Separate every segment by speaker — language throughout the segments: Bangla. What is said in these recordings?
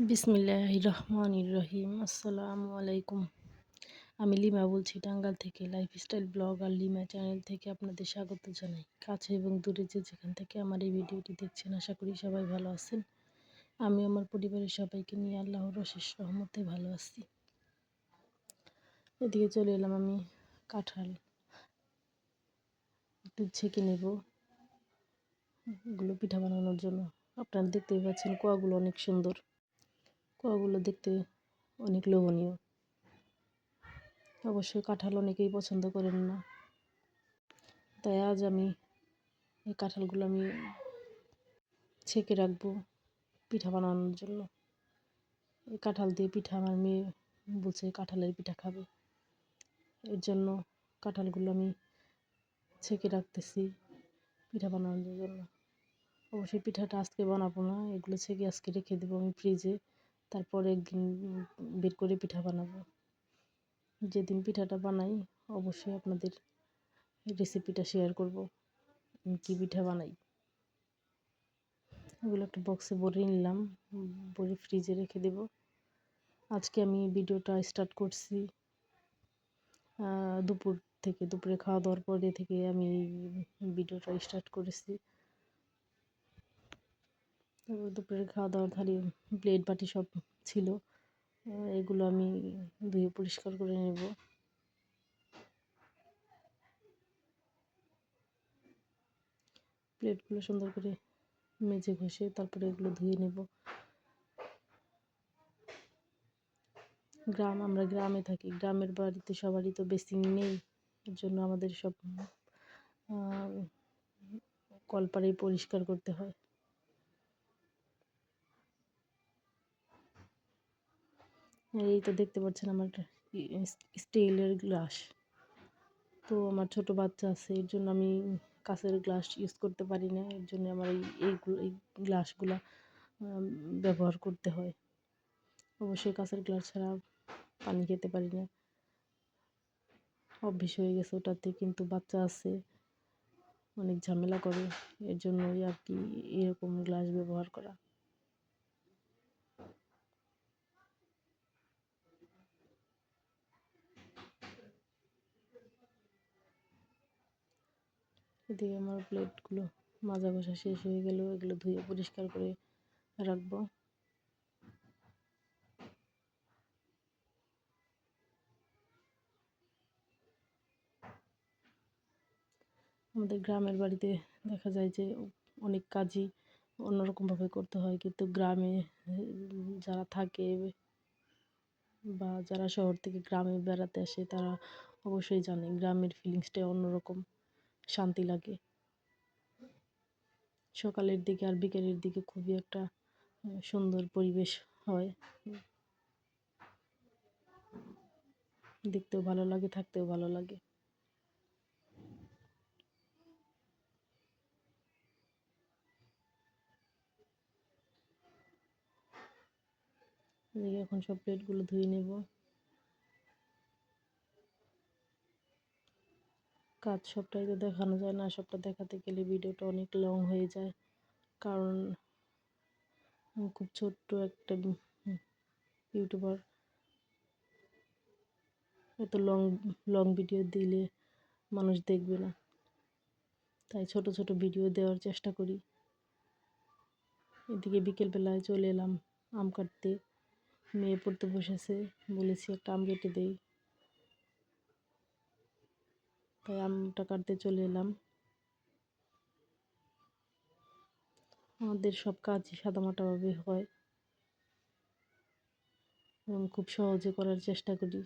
Speaker 1: বিসমিল্লাহির রহমানির রহিম। আসসালামু আলাইকুম। আমি লিমা বলছি টাঙ্গাইল থেকে। লাইফস্টাইল ব্লগ আর লিমা চ্যানেল থেকে আপনাদের স্বাগত জানাই। কাছে এবং দূরে যে যেখান থেকে আমার এই ভিডিওটি দেখছেন, আশা করি সবাই ভালো আছেন। আমি আমার পরিবারের সবাইকে নিয়ে আল্লাহর অশেষ রহমতে ভালো আছি। এদিকে চলে এলাম আমি কাঁঠাল একটু ছেঁকে নেব, এগুলো পিঠা বানানোর জন্য। আপনারা দেখতেই পাচ্ছেন কোয়াগুলো অনেক সুন্দর, কোয়াগুলো দেখতে অনেক লোভনীয়। অবশ্যই কাঁঠাল অনেকেই পছন্দ করেন না, তাই আজ আমি এই কাঁঠালগুলো আমি ছেঁকে রাখবো পিঠা বানানোর জন্য। এই কাঁঠাল দিয়ে পিঠা আমার মেয়ে বলছে কাঁঠালের পিঠা খাবে, এর জন্য কাঁঠালগুলো আমি ছেঁকে রাখতেছি পিঠা বানানোর জন্য। অবশ্যই পিঠাটা আজকে বানাবো না, এগুলো ছেঁকে আজকে রেখে দেবো আমি ফ্রিজে, তারপরে একদিন বের করে পিঠা বানাবো। যেদিন পিঠাটা বানাই অবশ্যই আপনাদের রেসিপিটা শেয়ার করব, আমি কী পিঠা বানাই। এগুলো একটা বক্সে ভরে নিলাম, ভরে ফ্রিজে রেখে দেব। আজকে আমি ভিডিওটা স্টার্ট করছি দুপুর থেকে, দুপুরে খাওয়া দাওয়ার পরে থেকে আমি ভিডিওটা স্টার্ট করেছি। তারপর দুপুরে খাওয়া দাওয়ার থালি প্লেট বাটি সব ছিল, এগুলো আমি ধুয়ে পরিষ্কার করে নেব। প্লেটগুলো সুন্দর করে মেজে ঘষে তারপরে এগুলো ধুয়ে নেব। আমরা গ্রামে থাকি, গ্রামের বাড়িতে সবারই তো বেসিন নেই, এর জন্য আমাদের সব কলপাড়েই পরিষ্কার করতে হয়। এই তো দেখতে পাচ্ছেন আমার স্টিলের গ্লাস। তো আমার ছোট বাচ্চা আছে, এর জন্য আমি কাঁচের গ্লাস ইউজ করতে পারি না, এর জন্য আমার এই গ্লাসগুলা ব্যবহার করতে হয়। অবশ্যই কাঁচের গ্লাস ছাড়া পানি খেতে পারি না, অভ্যেস হয়ে গেছে ওটাতে, কিন্তু বাচ্চা আছে অনেক ঝামেলা করে, এর জন্যই আর কি এরকম গ্লাস ব্যবহার করা। এদিকে আমার প্লেটগুলো মাজা ঘষা শেষ হয়ে গেল, এগুলো ধুয়ে পরিষ্কার করে রাখবো। আমাদের গ্রামের বাড়িতে দেখা যায় যে অনেক কাজই অন্যরকমভাবে করতে হয়, কিন্তু গ্রামে যারা থাকে বা যারা শহর থেকে গ্রামে বেড়াতে আসে তারা অবশ্যই জানে গ্রামের ফিলিংসটা অন্যরকম, শান্তি লাগে। সকালের দিকে আর বিকেলের দিকে খুবই একটা সুন্দর পরিবেশ হয়, দেখতেও ভালো লাগে, থাকতেও ভালো লাগে। এদিকে এখন সব প্লেটগুলো ধুয়ে নেব। কাজ সবটাই তো দেখানো যায় না, সবটা দেখাতে গেলে ভিডিওটা অনেক লং হয়ে যায়, কারণ আমি খুব ছোট্ট একটা ইউটিউবার, এত লং লং ভিডিও দিলে মানুষ দেখবে না, তাই ছোট ছোট ভিডিও দেওয়ার চেষ্টা করি। এদিকে বিকেলবেলায় চলে এলাম আম কাটতে, মেয়ে পড়তে বসেছে, বলেছি একটা আম কেটে দেই, তাই আমটা কাটতে চলে এলাম। আমাদের সব কাজই সাদামাটাভাবে হয় এবং খুব সহজে করার চেষ্টা করি।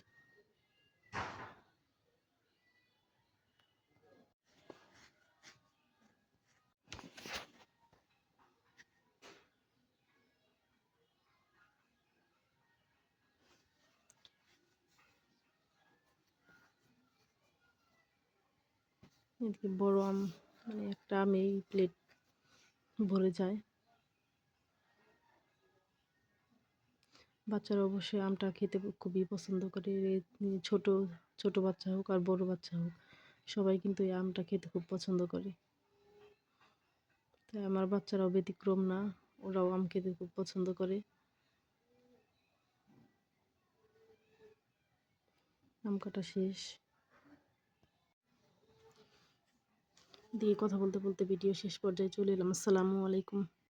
Speaker 1: এদিকে বড় আম, মানে একটা আমেই প্লেট ভরে যায়। বাচ্চারা অবশ্যই আমটা খেতে খুবই পছন্দ করে, ছোট ছোট বাচ্চা হোক আর বড় বাচ্চা হোক, সবাই কিন্তু এই আমটা খেতে খুব পছন্দ করে। তাই আমার বাচ্চারাও ব্যতিক্রম না, ওরাও আম খেতে খুব পছন্দ করে। আম কাটা শেষ দিয়ে কথা বলতে বলতে ভিডিও শেষ পর্যায়ে চলে এলাম। আসসালামু আলাইকুম।